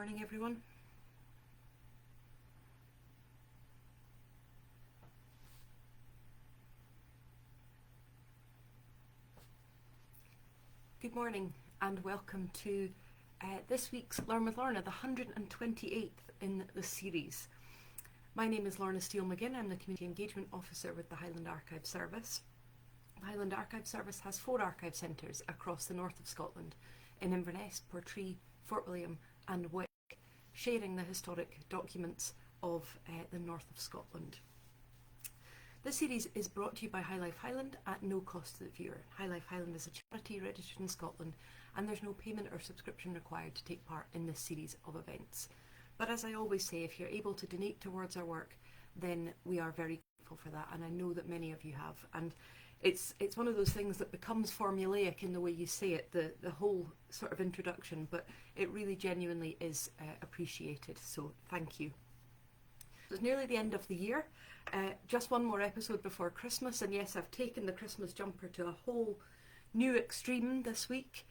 morning, everyone. Good morning and welcome to this week's Learn with Lorna, the 128th in the series. My name is Lorna Steele-McGinn. I'm the Community Engagement Officer with the Highland Archive Service. The Highland Archive Service has 4 archive centres across the north of Scotland, in Inverness, Portree, Fort William and Wick, sharing the historic documents of the north of Scotland. This series is brought to you by High Life Highland at no cost to the viewer. High Life Highland is a charity registered in Scotland and there's no payment or subscription required to take part in this series of events. But as I always say, if you're able to donate towards our work, then we are very grateful for that, and I know that many of you have. And it's one of those things that becomes formulaic in the way you say it, the whole sort of introduction, but it really genuinely is appreciated, so thank you. It's nearly the end of the year, just one more episode before Christmas, and yes, I've taken the Christmas jumper to a whole new extreme this week.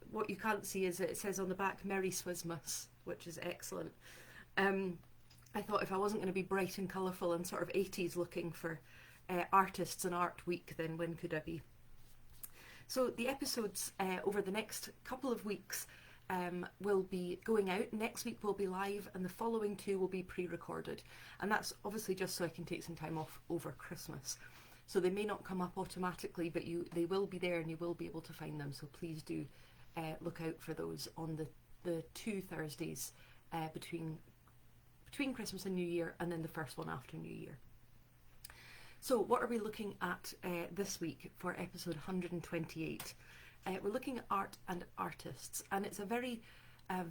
What you can't see is it says on the back Merry Swizmas, which is excellent. I thought if I wasn't going to be bright and colourful and sort of 80s looking for Artists and Art Week, then when could I be? So the episodes over the next couple of weeks will be going out. Next week will be live and the following 2 will be pre-recorded, and that's obviously just so I can take some time off over Christmas. So they may not come up automatically, but they will be there and you will be able to find them, so please do look out for those on the 2 Thursdays between Christmas and New Year, and then the first one after New Year. So what are we looking at this week for episode 128? We're looking at art and artists, and it's a very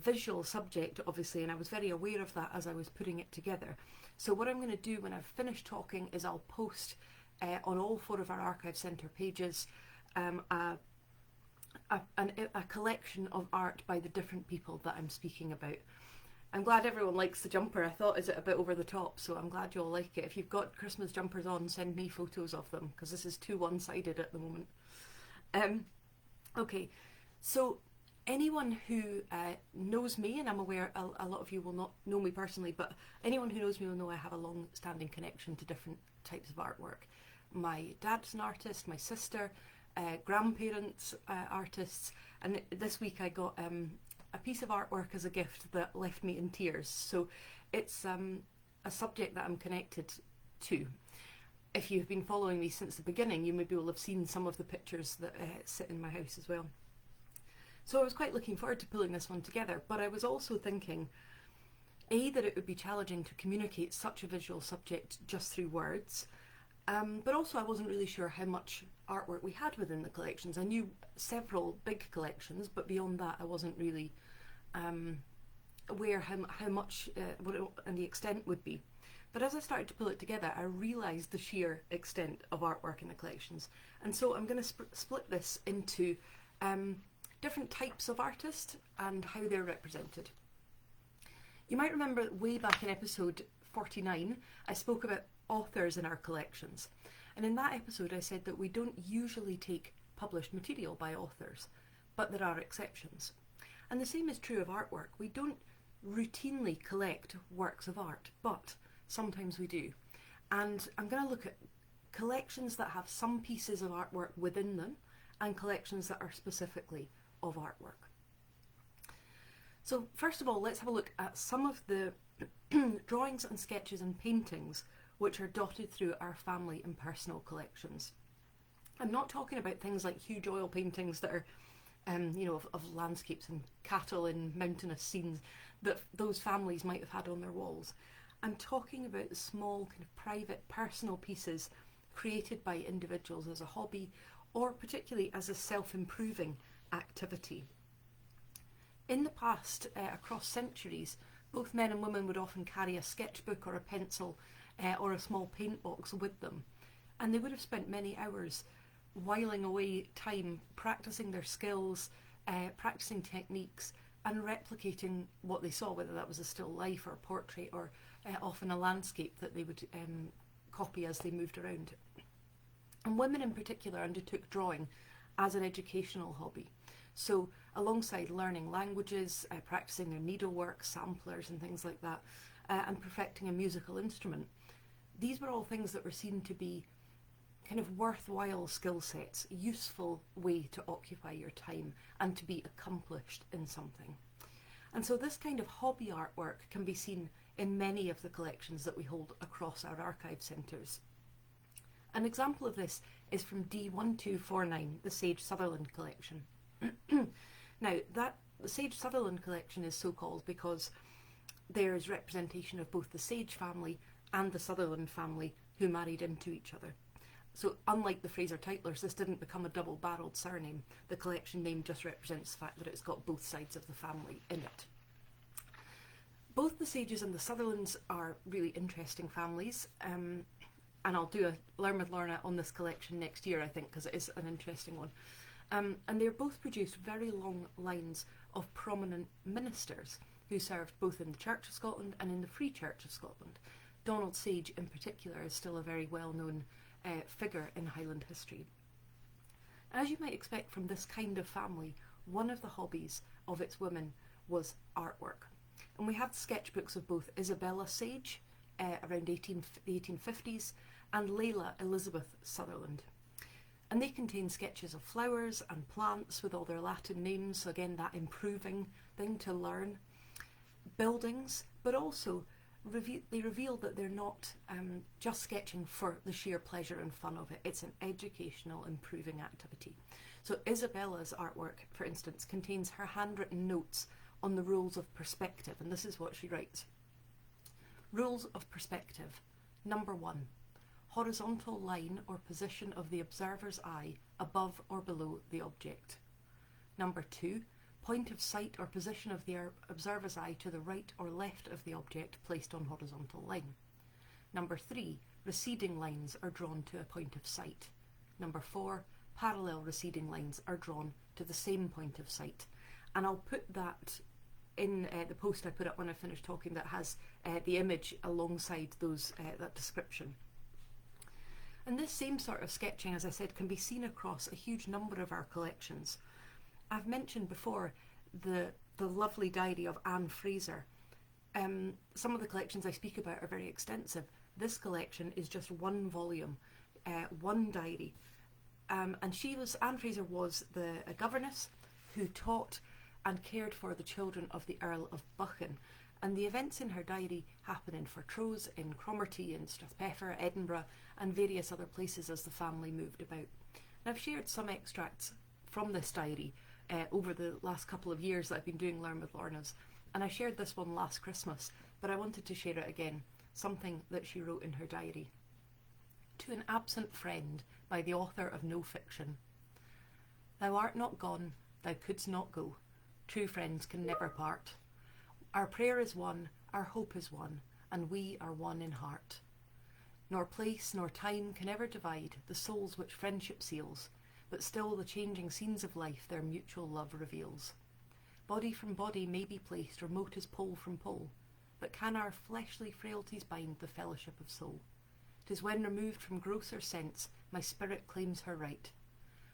visual subject, obviously, and I was very aware of that as I was putting it together. So what I'm going to do when I've finished talking is I'll post on all 4 of our Archive Centre pages a collection of art by the different people that I'm speaking about. I'm glad everyone likes the jumper. I thought, is it a bit over the top? So I'm glad you all like it. If you've got Christmas jumpers on, send me photos of them, because this is too one-sided at the moment. Okay, so anyone who knows me, and I'm aware a lot of you will not know me personally, but anyone who knows me will know I have a long-standing connection to different types of artwork. My dad's an artist, my sister, grandparents artists, and this week I got a piece of artwork as a gift that left me in tears. So it's a subject that I'm connected to. If you've been following me since the beginning, you maybe will have seen some of the pictures that sit in my house as well. So I was quite looking forward to pulling this one together, but I was also thinking, A, that it would be challenging to communicate such a visual subject just through words, but also I wasn't really sure how much artwork we had within the collections. I knew several big collections, but beyond that I wasn't really aware how much what it, and the extent would be. But as I started to pull it together, I realised the sheer extent of artwork in the collections, and so I'm going to split this into different types of artists and how they're represented. You might remember way back in episode 49 I spoke about authors in our collections, and in that episode I said that we don't usually take published material by authors, but there are exceptions. And the same is true of artwork. We don't routinely collect works of art, but sometimes we do. And I'm going to look at collections that have some pieces of artwork within them and collections that are specifically of artwork. So first of all, let's have a look at some of the drawings and sketches and paintings which are dotted through our family and personal collections. I'm not talking about things like huge oil paintings that are of landscapes and cattle in mountainous scenes that those families might have had on their walls. I'm talking about the small kind of private personal pieces created by individuals as a hobby, or particularly as a self-improving activity. In the past, across centuries, both men and women would often carry a sketchbook or a pencil or a small paint box with them, and they would have spent many hours whiling away time practicing their skills, practicing techniques and replicating what they saw, whether that was a still life or a portrait or often a landscape that they would copy as they moved around. And women in particular undertook drawing as an educational hobby. So alongside learning languages, practicing their needlework, samplers and things like that, and perfecting a musical instrument. These were all things that were seen to be kind of worthwhile skill sets, a useful way to occupy your time and to be accomplished in something. And so this kind of hobby artwork can be seen in many of the collections that we hold across our archive centres. An example of this is from D1249, the Sage Sutherland collection. Now, the Sage Sutherland collection is so called because there is representation of both the Sage family and the Sutherland family who married into each other. So unlike the Fraser Tytlers, this didn't become a double-barrelled surname. The collection name just represents the fact that it's got both sides of the family in it. Both the Sages and the Sutherlands are really interesting families, and I'll do a Learn with Lorna on this collection next year, I think, because it is an interesting one. And they're both produced very long lines of prominent ministers who served both in the Church of Scotland and in the Free Church of Scotland. Donald Sage in particular is still a very well-known figure in Highland history. As you might expect from this kind of family, one of the hobbies of its women was artwork. And we have sketchbooks of both Isabella Sage around the 1850s and Layla Elizabeth Sutherland. And they contain sketches of flowers and plants with all their Latin names, so again that improving thing to learn. Buildings, but also they reveal that they're not just sketching for the sheer pleasure and fun of it. It's an educational, improving activity. So Isabella's artwork, for instance, contains her handwritten notes on the rules of perspective, and this is what she writes. Rules of perspective. Number 1. Horizontal line or position of the observer's eye above or below the object. Number 2. Point of sight or position of the observer's eye to the right or left of the object placed on horizontal line. Number 3. Receding lines are drawn to a point of sight. Number 4. Parallel receding lines are drawn to the same point of sight. And I'll put that in the post I put up when I finish talking that has the image alongside those that description. And this same sort of sketching, as I said, can be seen across a huge number of our collections. I've mentioned before the lovely diary of Anne Fraser. Some of the collections I speak about are very extensive. This collection is just one volume, one diary. And Anne Fraser was a governess who taught and cared for the children of the Earl of Buchan. And the events in her diary happen in Fortrose, in Cromarty, in Strathpeffer, Edinburgh, and various other places as the family moved about. And I've shared some extracts from this diary over the last couple of years that I've been doing Learn with Lorna's, and I shared this one last Christmas, but I wanted to share it again, something that she wrote in her diary. To an absent friend by the author of no fiction. Thou art not gone, thou couldst not go. True friends can never part. Our prayer is one, our hope is one, and we are one in heart. Nor place nor time can ever divide the souls which friendship seals, but still the changing scenes of life their mutual love reveals. Body from body may be placed remote as pole from pole, but can our fleshly frailties bind the fellowship of soul? 'Tis when removed from grosser sense my spirit claims her right.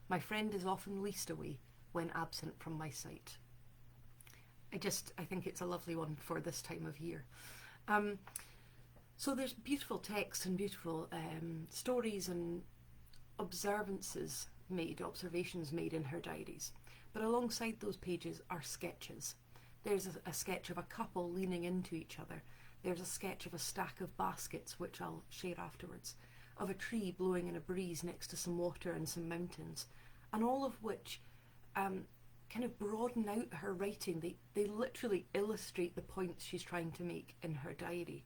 My friend is often least away when absent from my sight. I think it's a lovely one for this time of year. So there's beautiful text and beautiful stories and observations made in her diaries. But alongside those pages are sketches. There's a sketch of a couple leaning into each other. There's a sketch of a stack of baskets, which I'll share afterwards, of a tree blowing in a breeze next to some water and some mountains, and all of which kind of broaden out her writing. They literally illustrate the points she's trying to make in her diary.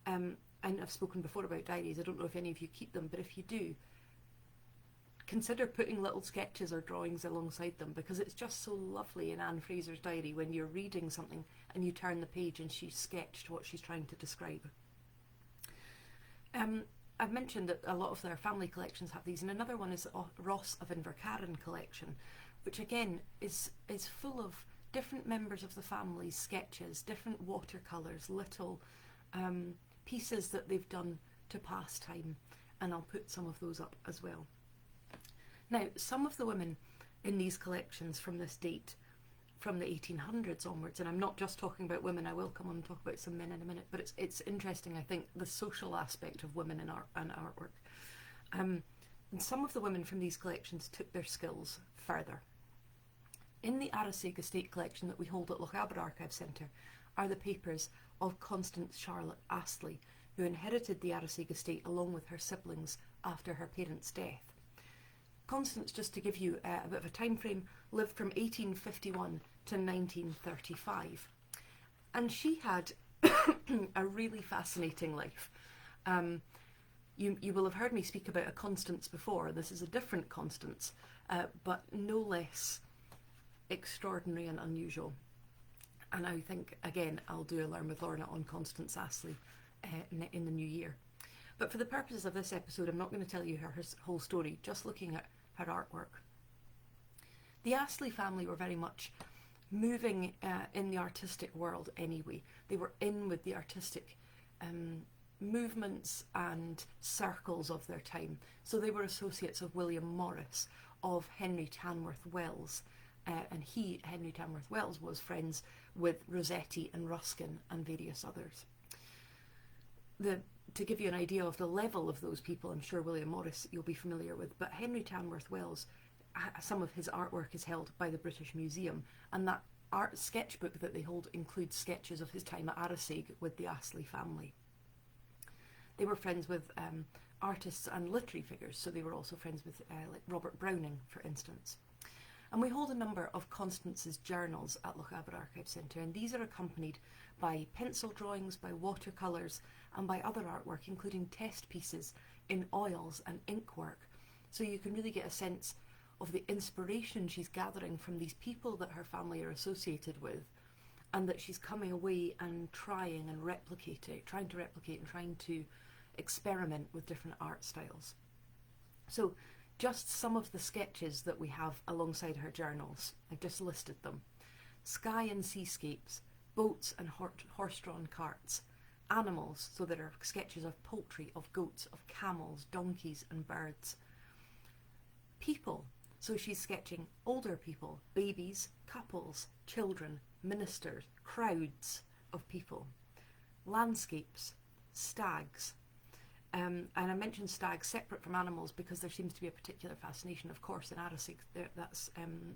And I've spoken before about diaries. I don't know if any of you keep them, but if you do, consider putting little sketches or drawings alongside them, because it's just so lovely in Anne Fraser's diary when you're reading something and you turn the page and she's sketched what she's trying to describe. I've mentioned that a lot of their family collections have these, and another one is the Ross of Invercarron collection, which again is full of different members of the family's sketches, different watercolours, little pieces that they've done to pass time, and I'll put some of those up as well. Now, some of the women in these collections from this date, from the 1800s onwards. And I'm not just talking about women, I will come on and talk about some men in a minute, but it's interesting, I think, the social aspect of women in art and artwork. And some of the women from these collections took their skills further. In the Arasig estate collection that we hold at Lochaber Archive Centre are the papers of Constance Charlotte Astley, who inherited the Arasig estate along with her siblings after her parents' death. Constance, just to give you a bit of a time frame, lived from 1851 to 1935. And she had a really fascinating life. You will have heard me speak about a Constance before. This is a different Constance, but no less extraordinary and unusual. And I think, again, I'll do a Learn with Lorna on Constance Astley in the new year. But for the purposes of this episode, I'm not going to tell you her whole story, just looking at her artwork. The Astley family were very much moving in the artistic world anyway. They were in with the artistic movements and circles of their time. So they were associates of William Morris, of Henry Tanworth Wells, and Henry Tanworth Wells, was friends with Rossetti and Ruskin and various others. To give you an idea of the level of those people, I'm sure William Morris you'll be familiar with, but Henry Tanworth Wells, some of his artwork is held by the British Museum, and that art sketchbook that they hold includes sketches of his time at Arasig with the Astley family. They were friends with artists and literary figures, so they were also friends with like Robert Browning, for instance. And we hold a number of Constance's journals at Lochaber Archive Centre, and these are accompanied by pencil drawings, by watercolours, and by other artwork, including test pieces in oils and ink work. So you can really get a sense of the inspiration she's gathering from these people that her family are associated with, and that she's coming away and trying to replicate and trying to experiment with different art styles. So just some of the sketches that we have alongside her journals, I've just listed them. Sky and seascapes, boats and horse-drawn carts, animals, so there are sketches of poultry, of goats, of camels, donkeys and birds. People, so she's sketching older people, babies, couples, children, ministers, crowds of people. Landscapes, stags. And I mentioned stags separate from animals because there seems to be a particular fascination, of course, in Arasig. That's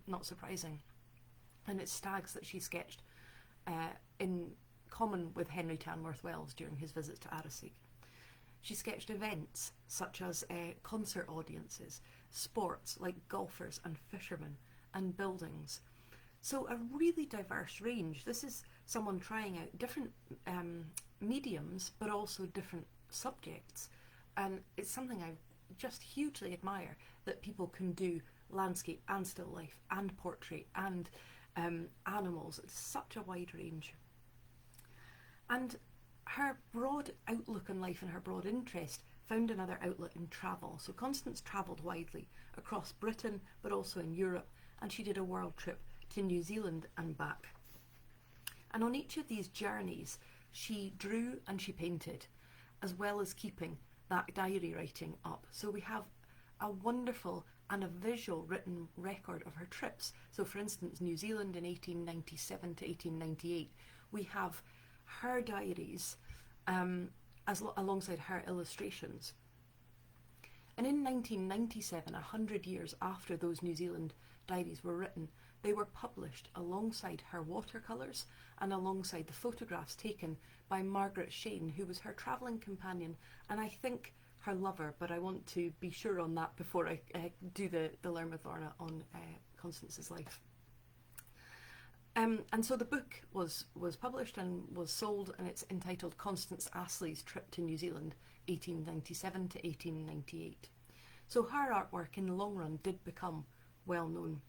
not surprising. And it's stags that she sketched in common with Henry Tanworth Wells during his visits to Arasig. She sketched events such as concert audiences, sports like golfers and fishermen, and buildings. So a really diverse range. This is someone trying out different mediums, but also different subjects. And it's something I just hugely admire, that people can do landscape and still life and portrait and animals. It's such a wide range. And her broad outlook on life and her broad interest found another outlet in travel. So Constance travelled widely across Britain, but also in Europe, and she did a world trip to New Zealand and back. And on each of these journeys, she drew and she painted, as well as keeping that diary writing up. So we have a wonderful and a visual written record of her trips. So for instance, New Zealand in 1897 to 1898, we have her diaries alongside her illustrations. And in 1997, 100 years after those New Zealand diaries were written, they were published alongside her watercolours and alongside the photographs taken by Margaret Shane, who was her travelling companion and I think her lover, but I want to be sure on that before I do the Learn with Lorna on Constance's life. And so the book was published and was sold, and it's entitled Constance Astley's Trip to New Zealand, 1897 to 1898. So her artwork in the long run did become well known,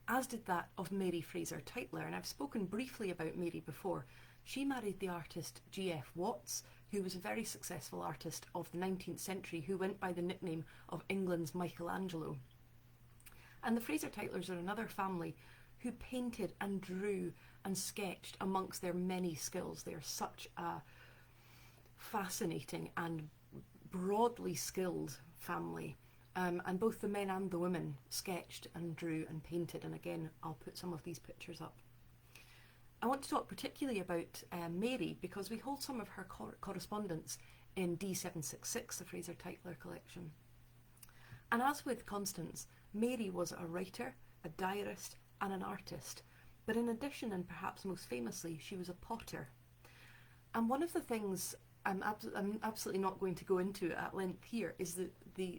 as did that of Mary Fraser Tytler. And I've spoken briefly about Mary before. She married the artist G.F. Watts, who was a very successful artist of the 19th century who went by the nickname of England's Michelangelo. And the Fraser Tytlers are another family who painted and drew and sketched amongst their many skills. They are such a fascinating and broadly skilled family, And both the men and the women sketched and drew and painted, and again I'll put some of these pictures up. I want to talk particularly about Mary, because we hold some of her correspondence in D766, the Fraser Tytler collection. And as with Constance, Mary was a writer, a diarist and an artist, but in addition, and perhaps most famously, she was a potter. And one of the things I'm absolutely not going to go into at length here is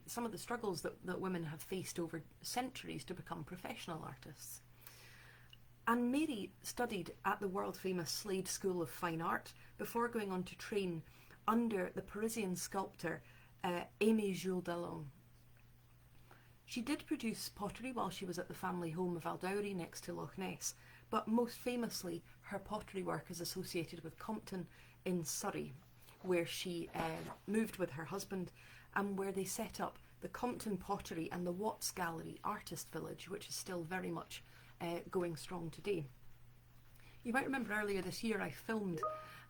some of the struggles that women have faced over centuries to become professional artists. And Mary studied at the world-famous Slade School of Fine Art before going on to train under the Parisian sculptor Aimé Jules Dallon. She did produce pottery while she was at the family home of Aldowry next to Loch Ness, but most famously her pottery work is associated with Compton in Surrey, where she moved with her husband and where they set up the Compton Pottery and the Watts Gallery Artist Village, which is still very much going strong today. You might remember earlier this year I filmed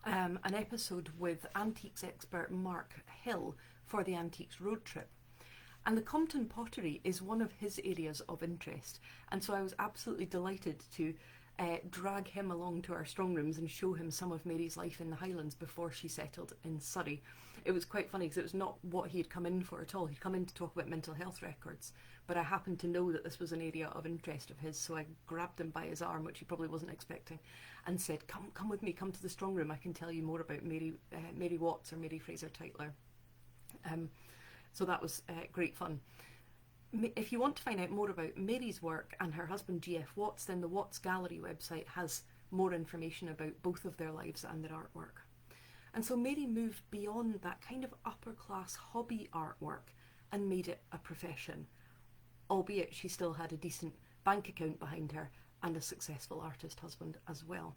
an episode with antiques expert Mark Hill for the Antiques Road Trip. And the Compton pottery is one of his areas of interest, and so I was absolutely delighted to drag him along to our strong rooms and show him some of Mary's life in the Highlands before she settled in Surrey. It was quite funny because it was not what he had come in for at all. He'd come in to talk about mental health records, but I happened to know that this was an area of interest of his, so I grabbed him by his arm, which he probably wasn't expecting, and said, come with me, come to the strong room, I can tell you more about Mary Watts or Mary Fraser Tytler. So that was great fun. If you want to find out more about Mary's work and her husband G.F. Watts, then the Watts Gallery website has more information about both of their lives and their artwork. And so Mary moved beyond that kind of upper class hobby artwork and made it a profession, albeit she still had a decent bank account behind her and a successful artist husband as well.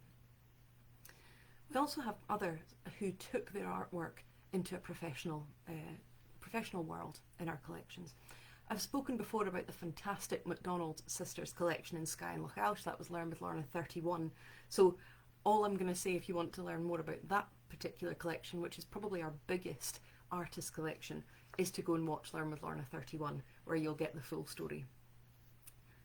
We also have others who took their artwork into a professional world in our collections. I've spoken before about the fantastic MacDonald Sisters collection in Skye and Loch Alsh. That was Learn with Lorna 31. So all I'm going to say, if you want to learn more about that particular collection, which is probably our biggest artist collection, is to go and watch Learn with Lorna 31, where you'll get the full story.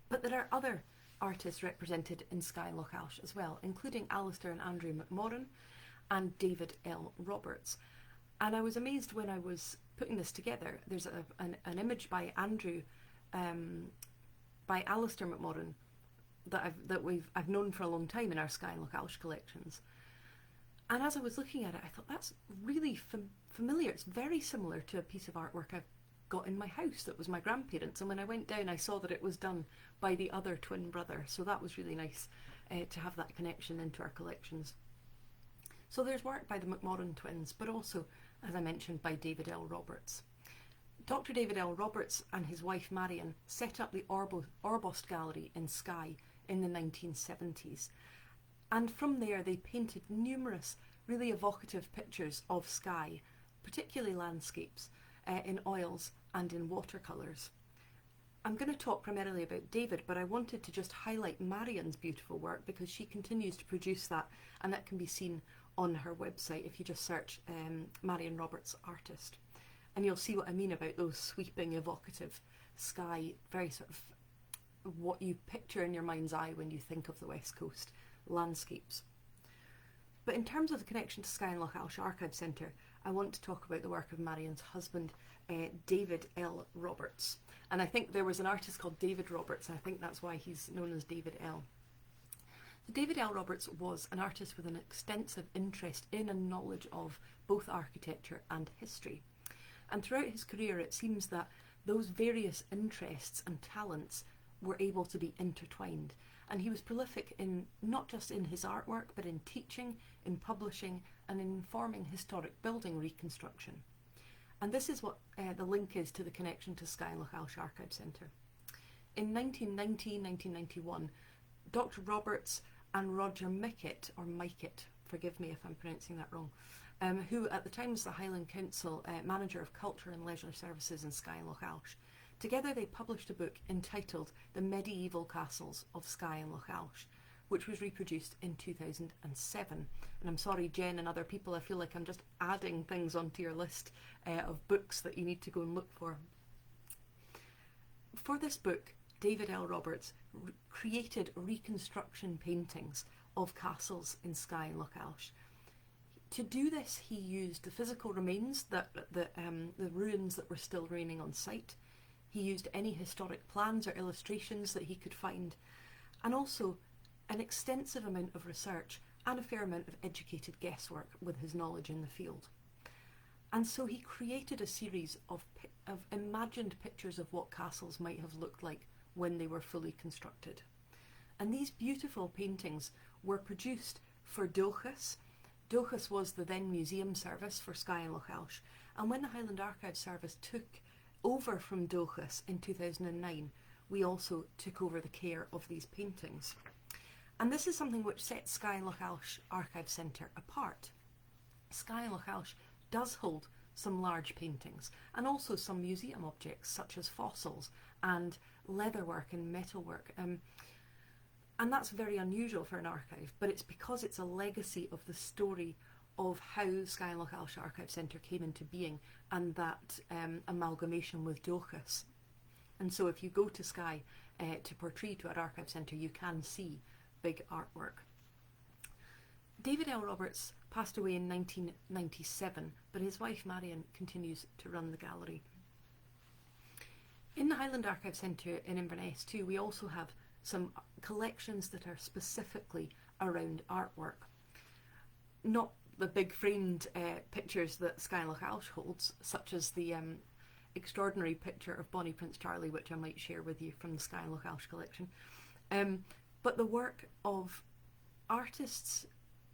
But there are other artists represented in Skye and Loch Alsh as well, including Alistair and Andrew McMorran and David L. Roberts. And I was amazed when I was putting this together. There's an image by Andrew, by Alistair McMorran, that I've known for a long time in our Skye and Loch Alsh collections. And as I was looking at it, I thought, that's really familiar. It's very similar to a piece of artwork I've got in my house that was my grandparents. And when I went down, I saw that it was done by the other twin brother. So that was really nice to have that connection into our collections. So there's work by the McMorran twins, but also, as I mentioned, by David L. Roberts. Dr. David L. Roberts and his wife Marion set up the Orbost Gallery in Skye in the 1970s. And from there they painted numerous really evocative pictures of Skye, particularly landscapes, in oils and in watercolours. I'm going to talk primarily about David, but I wanted to just highlight Marion's beautiful work because she continues to produce that, and that can be seen on her website if you just search Marion Roberts artist, and you'll see what I mean about those sweeping, evocative Skye, very sort of what you picture in your mind's eye when you think of the West Coast landscapes. But in terms of the connection to Skye and Loch Alsh Archive Centre, I want to talk about the work of Marion's husband, David L. Roberts. And I think there was an artist called David Roberts, and I think that's why he's known as David L. David L. Roberts was an artist with an extensive interest in and knowledge of both architecture and history. And throughout his career, it seems that those various interests and talents were able to be intertwined. And he was prolific in not just in his artwork, but in teaching, in publishing, and in informing historic building reconstruction. And this is what the link is to the connection to Skye and Loch Alsh Archive Centre. In 1990-1991, Dr. Roberts and Roger Mickett, or Mikett, forgive me if I'm pronouncing that wrong, who at the time was the Highland Council Manager of Culture and Leisure Services in Skye and Loch Alsh. Together they published a book entitled The Medieval Castles of Skye and Loch Alsh, which was reproduced in 2007. And I'm sorry, Jen and other people, I feel like I'm just adding things onto your list of books that you need to go and look for. For this book, David L. Roberts created reconstruction paintings of castles in Skye and Loch Alsh. To do this, he used the physical remains, the ruins that were still remaining on site. He used any historic plans or illustrations that he could find, and also an extensive amount of research and a fair amount of educated guesswork with his knowledge in the field. And so he created a series of imagined pictures of what castles might have looked like when they were fully constructed. And these beautiful paintings were produced for Dulchas. Dulchas was the then museum service for Skye and Loch Alsh, and when the Highland Archive Service took over from Dulchas in 2009, we also took over the care of these paintings. And this is something which sets Skye and Loch Alsh Archive Centre apart. Skye and Loch Alsh does hold some large paintings and also some museum objects such as fossils and leatherwork and metalwork. And that's very unusual for an archive, but it's because it's a legacy of the story of how Skye and Loch Alsh Archive Centre came into being and that amalgamation with Dulchas. And so if you go to Skye to Portree to our archive centre, you can see big artwork. David L. Roberts passed away in 1997, but his wife Marion continues to run the gallery. In the Highland Archive Centre in Inverness too, we also have some collections that are specifically around artwork. Not the big framed pictures that Skye and Loch Alsh holds, such as the extraordinary picture of Bonnie Prince Charlie, which I might share with you from the Skye and Loch Alsh collection, but the work of artists,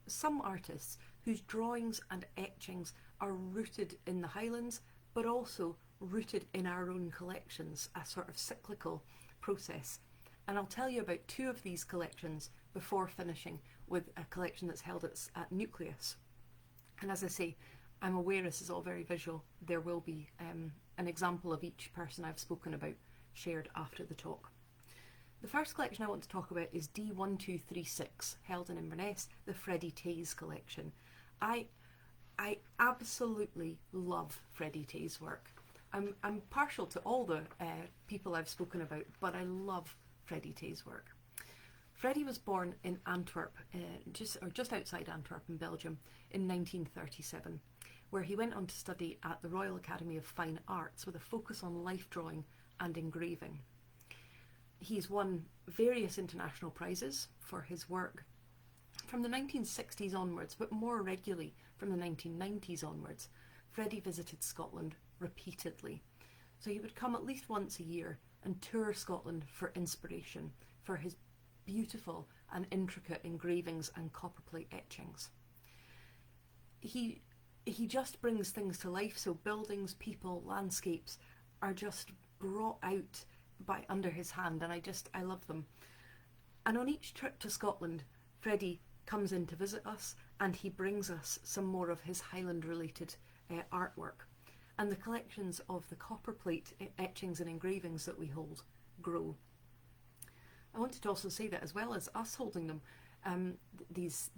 some artists whose drawings and etchings are rooted in the Highlands, but also rooted in our own collections, a sort of cyclical process. And I'll tell you about two of these collections before finishing with a collection that's held at Nucleus. And as I say, I'm aware this is all very visual. There will be an example of each person I've spoken about shared after the talk. The first collection I want to talk about is D1236, held in Inverness, the Freddie Tays collection. I absolutely love Freddie Tays' work. I'm partial to all the people I've spoken about, but I love Freddie Tays' work. Freddie was born in Antwerp, just outside Antwerp in Belgium, in 1937, where he went on to study at the Royal Academy of Fine Arts with a focus on life drawing and engraving. He's won various international prizes for his work from the 1960s onwards, but more regularly from the 1990s onwards. Freddie visited Scotland repeatedly, so he would come at least once a year and tour Scotland for inspiration for his beautiful and intricate engravings and copperplate etchings. He just brings things to life, so buildings, people, landscapes are just brought out by under his hand, and I love them. And on each trip to Scotland, Freddie comes in to visit us, and he brings us some more of his Highland related artwork. And the collections of the copperplate etchings and engravings that we hold grow. I wanted to also say that as well as us holding them, these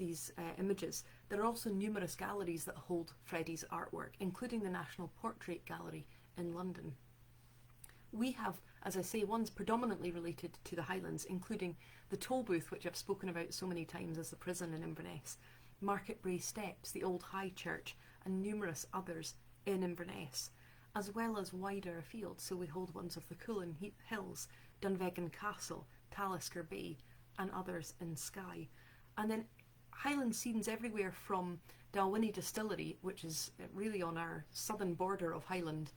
images, there are also numerous galleries that hold Freddie's artwork, including the National Portrait Gallery in London. We have, as I say, ones predominantly related to the Highlands, including the Tolbooth, which I've spoken about so many times as the prison in Inverness, Marketbrae Steps, the Old High Church, and numerous others in Inverness, as well as wider afield. So we hold ones of the Cullen Hills, Dunvegan Castle, Talisker Bay, and others in Skye. And then Highland scenes everywhere from Dalwhinnie Distillery, which is really on our southern border of Highland,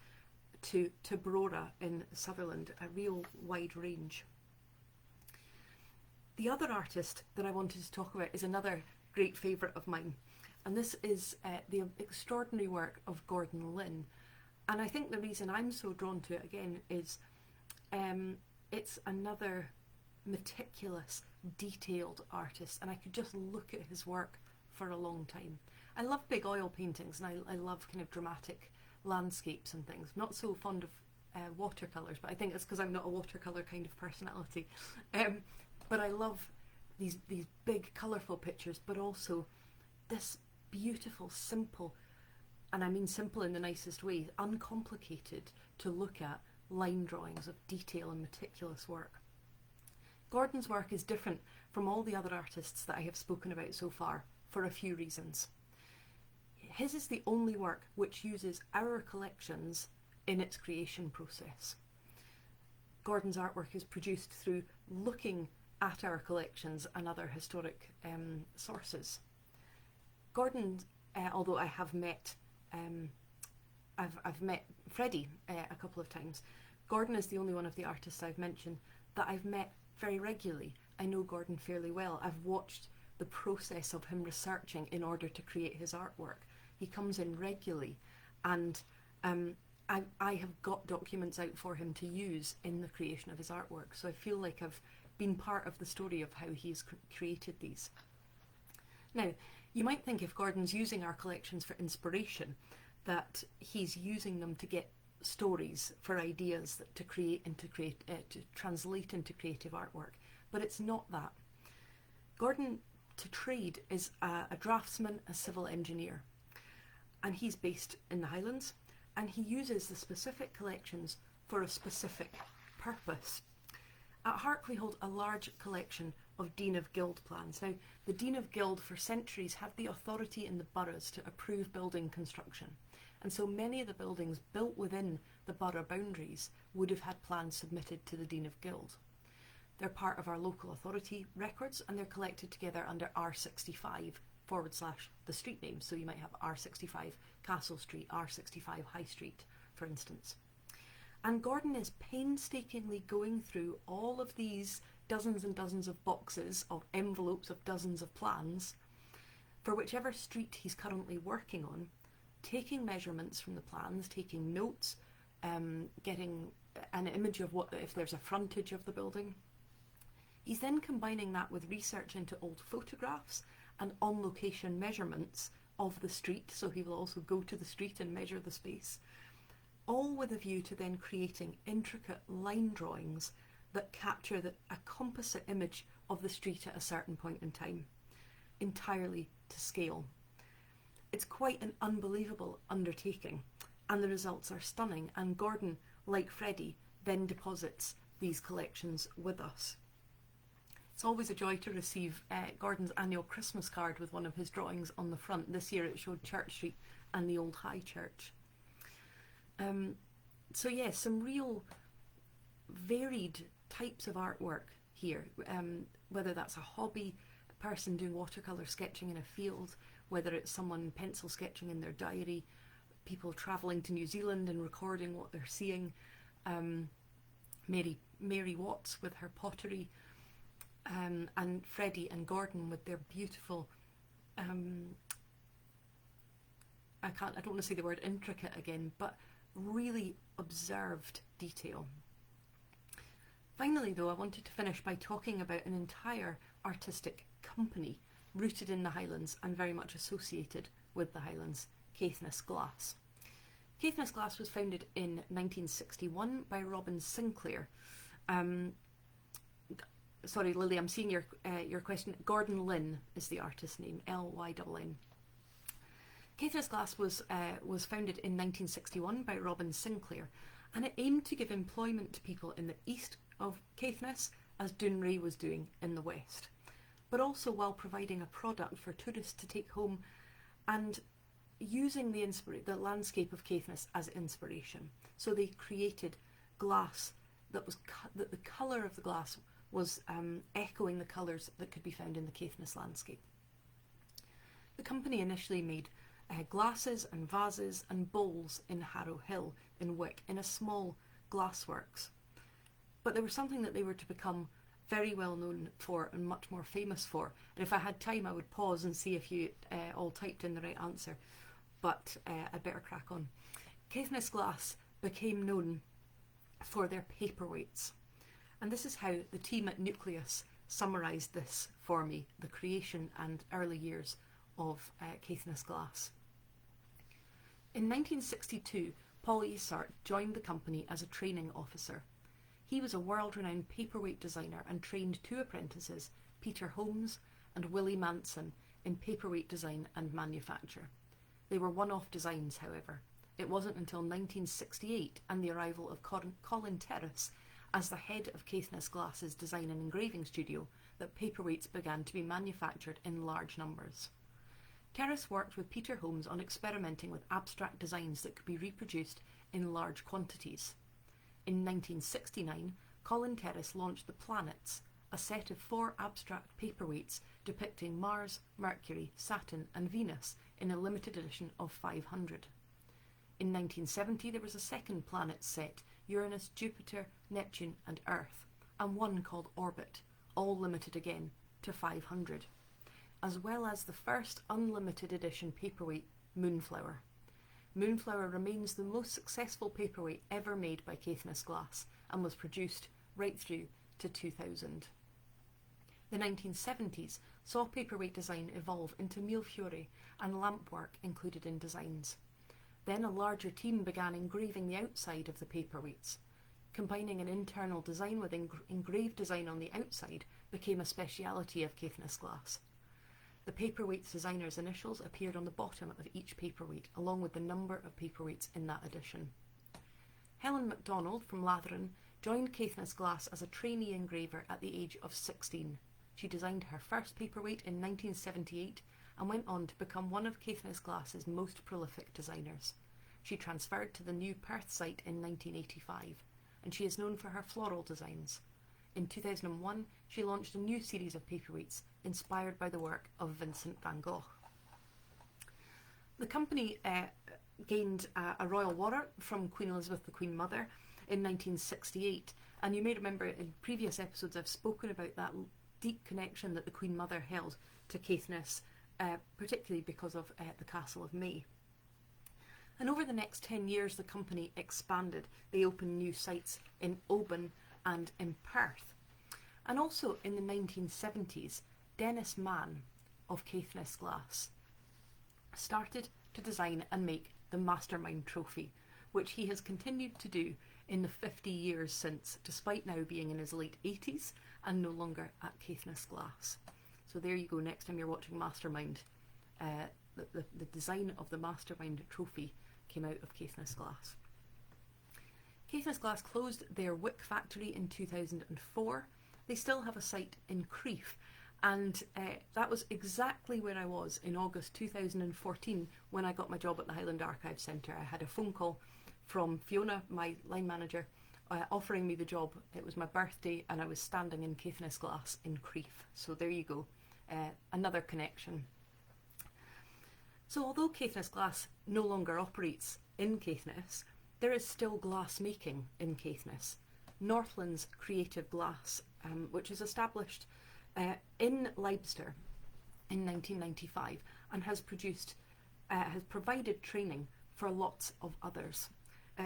to Brora in Sutherland, a real wide range. The other artist that I wanted to talk about is another great favourite of mine, and this is the extraordinary work of Gordon Lynn. And I think the reason I'm so drawn to it again is it's another meticulous, detailed artist, and I could just look at his work for a long time. I love big oil paintings, and I love kind of dramatic landscapes and things. Not so fond of watercolours, but I think it's because I'm not a watercolour kind of personality. But I love these big colourful pictures, but also this beautiful, simple, and I mean simple in the nicest way, uncomplicated to look at line drawings, of detail and meticulous work. Gordon's work is different from all the other artists that I have spoken about so far for a few reasons. His is the only work which uses our collections in its creation process. Gordon's artwork is produced through looking at our collections and other historic sources. Gordon, although I have met, I've met Freddie a couple of times. Gordon is the only one of the artists I've mentioned that I've met very regularly. I know Gordon fairly well. I've watched the process of him researching in order to create his artwork. He comes in regularly, and I have got documents out for him to use in the creation of his artwork, so I feel like I've been part of the story of how he's created these. Now, you might think if Gordon's using our collections for inspiration, that he's using them to get stories for ideas that to translate into creative artwork, but it's not that. Gordon, to trade, is a draftsman, a civil engineer, and he's based in the Highlands, and he uses the specific collections for a specific purpose. At Hark we hold a large collection of Dean of Guild plans. Now, the Dean of Guild for centuries had the authority in the boroughs to approve building construction, and so many of the buildings built within the borough boundaries would have had plans submitted to the Dean of Guild. They're part of our local authority records, and they're collected together under R65 / the street name. So you might have R65 Castle Street, R65 High Street, for instance. And Gordon is painstakingly going through all of these dozens and dozens of boxes of envelopes of dozens of plans for whichever street he's currently working on, taking measurements from the plans, taking notes, getting an image of what if there's a frontage of the building. He's then combining that with research into old photographs and on-location measurements of the street, so he will also go to the street and measure the space, all with a view to then creating intricate line drawings that capture a composite image of the street at a certain point in time, entirely to scale. It's quite an unbelievable undertaking, and the results are stunning, and Gordon, like Freddie, then deposits these collections with us. It's always a joy to receive Gordon's annual Christmas card with one of his drawings on the front. This year it showed Church Street and the old High Church. So yes, some real varied types of artwork here, whether that's a hobby, a person doing watercolour sketching in a field, whether it's someone pencil sketching in their diary, people travelling to New Zealand and recording what they're seeing, Mary Watts with her pottery, and Freddie and Gordon with their beautiful, I don't want to say the word intricate again, but really observed detail. Finally though, I wanted to finish by talking about an entire artistic company rooted in the Highlands and very much associated with the Highlands, Caithness Glass. Caithness Glass was founded in 1961 by Robin Sinclair. Sorry, Lily, I'm seeing your question. Gordon Lynn is the artist name, Lynn. Caithness Glass was founded in 1961 by Robin Sinclair, and it aimed to give employment to people in the east of Caithness, as Dounreay was doing in the west, but also while providing a product for tourists to take home and using the landscape of Caithness as inspiration. So they created glass that the colour of the glass was echoing the colours that could be found in the Caithness landscape. The company initially made glasses and vases and bowls in Harrow Hill in Wick in a small glassworks, but they were something that they were to become very well known for and much more famous for. And if I had time I would pause and see if you all typed in the right answer, but I'd better crack on. Caithness Glass became known for their paperweights. And this is how the team at Nucleus summarised this for me, the creation and early years of Caithness Glass. In 1962, Paul Isart joined the company as a training officer. He was a world-renowned paperweight designer and trained two apprentices, Peter Holmes and Willie Manson, in paperweight design and manufacture. They were one-off designs, however, It wasn't until 1968 and the arrival of Colin Terrace as the head of Caithness Glass's design and engraving studio that paperweights began to be manufactured in large numbers. Terrace worked with Peter Holmes on experimenting with abstract designs that could be reproduced in large quantities. In 1969, Colin Terrace launched the Planets, a set of 4 abstract paperweights depicting Mars, Mercury, Saturn and Venus in a limited edition of 500. In 1970 there was a second planet set, Uranus, Jupiter, Neptune and Earth, and one called Orbit, all limited again to 500, as well as the first unlimited edition paperweight, Moonflower. Moonflower remains the most successful paperweight ever made by Caithness Glass and was produced right through to 2000. The 1970s saw paperweight design evolve into millefiori and lampwork included in designs. Then a larger team began engraving the outside of the paperweights. Combining an internal design with engraved design on the outside became a speciality of Caithness Glass. The paperweight's designer's initials appeared on the bottom of each paperweight, along with the number of paperweights in that edition. Helen MacDonald from Latheron joined Caithness Glass as a trainee engraver at the age of 16. She designed her first paperweight in 1978 and went on to become one of Caithness Glass's most prolific designers. She transferred to the new Perth site in 1985, and she is known for her floral designs. In 2001, she launched a new series of paperweights inspired by the work of Vincent van Gogh. The company gained a royal warrant from Queen Elizabeth, the Queen Mother, in 1968, and you may remember in previous episodes I've spoken about that deep connection that the Queen Mother held to Caithness, particularly because of the Castle of May. And over the next 10 years the company expanded. They opened new sites in Oban and in Perth. And also in the 1970s, Dennis Mann of Caithness Glass started to design and make the Mastermind Trophy, which he has continued to do in the 50 years since, despite now being in his late 80s and no longer at Caithness Glass. So there you go, next time you're watching Mastermind, the design of the Mastermind Trophy came out of Caithness Glass. Caithness Glass closed their Wick factory in 2004. They still have a site in Crieff, and that was exactly where I was in August 2014 when I got my job at the Highland Archive Centre. I had a phone call from Fiona, my line manager, offering me the job. It was my birthday and I was standing in Caithness Glass in Crieff. So there you go, another connection. So although Caithness Glass no longer operates in Caithness, there is still glass making in Caithness. Northlands Creative Glass, which is established in Leibster in 1995 and has provided training for lots of others,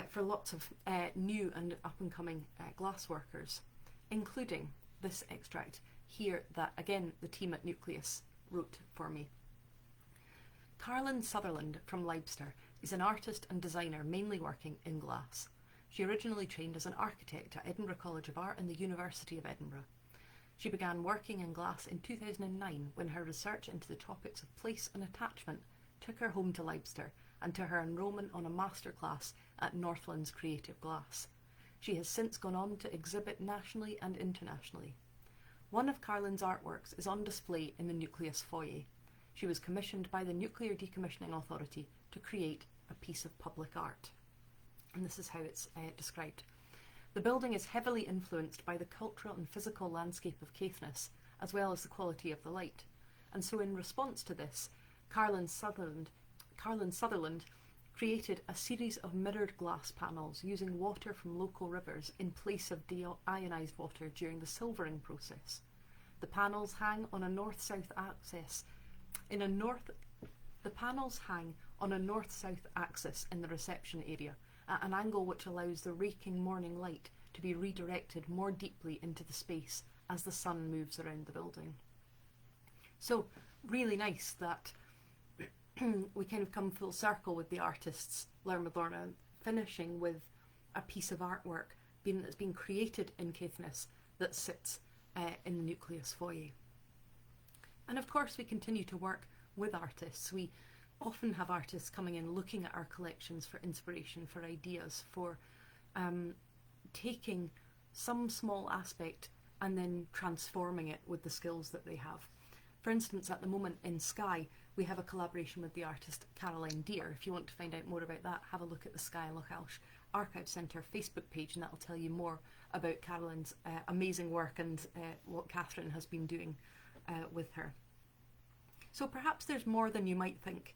for lots of new and up-and-coming glass workers, including this extract here that, again, the team at Nucleus wrote for me. Carlyn Sutherland from Leibster is an artist and designer mainly working in glass. She originally trained as an architect at Edinburgh College of Art and the University of Edinburgh. She began working in glass in 2009 when her research into the topics of place and attachment took her home to Leibster and to her enrolment on a masterclass at Northlands Creative Glass. She has since gone on to exhibit nationally and internationally. One of Carlyn's artworks is on display in the Nucleus foyer. She was commissioned by the Nuclear Decommissioning Authority to create a piece of public art. And this is how it's described. The building is heavily influenced by the cultural and physical landscape of Caithness, as well as the quality of the light. And so in response to this, Carlyn Sutherland created a series of mirrored glass panels using water from local rivers in place of deionized water during the silvering process. The panels hang on a north-south axis in the reception area at an angle which allows the raking morning light to be redirected more deeply into the space as the sun moves around the building. So really nice that we kind of come full circle with the artists, Lorna, finishing with a piece of artwork that's been created in Caithness that sits in the Nucleus foyer. And of course we continue to work with artists. We often have artists coming in looking at our collections for inspiration, for ideas, for taking some small aspect and then transforming it with the skills that they have. For instance, at the moment in Skye, we have a collaboration with the artist Caroline Deer. If you want to find out more about that, have a look at the Skye Lochailsh Archive Centre Facebook page, and that'll tell you more about Caroline's amazing work and what Catherine has been doing with her. So perhaps there's more than you might think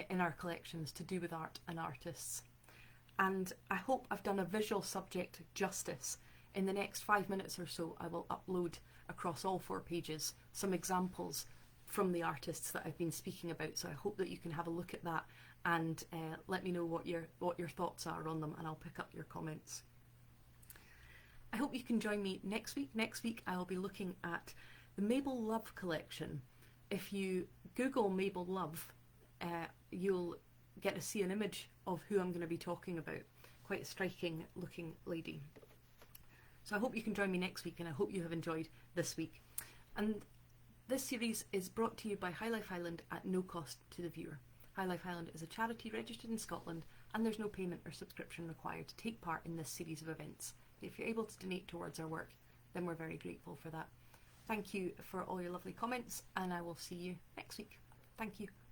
in our collections to do with art and artists. And I hope I've done a visual subject justice. In the next 5 minutes or so, I will upload across all 4 pages some examples from the artists that I've been speaking about. So I hope that you can have a look at that and let me know what your thoughts are on them, and I'll pick up your comments. I hope you can join me next week. Next week I'll be looking at the Mabel Love collection. If you Google Mabel Love, you'll get to see an image of who I'm going to be talking about. Quite a striking looking lady. So I hope you can join me next week, and I hope you have enjoyed this week. And this series is brought to you by High Life Highland at no cost to the viewer. High Life Highland is a charity registered in Scotland, and there's no payment or subscription required to take part in this series of events. If you're able to donate towards our work, then we're very grateful for that. Thank you for all your lovely comments, and I will see you next week. Thank you.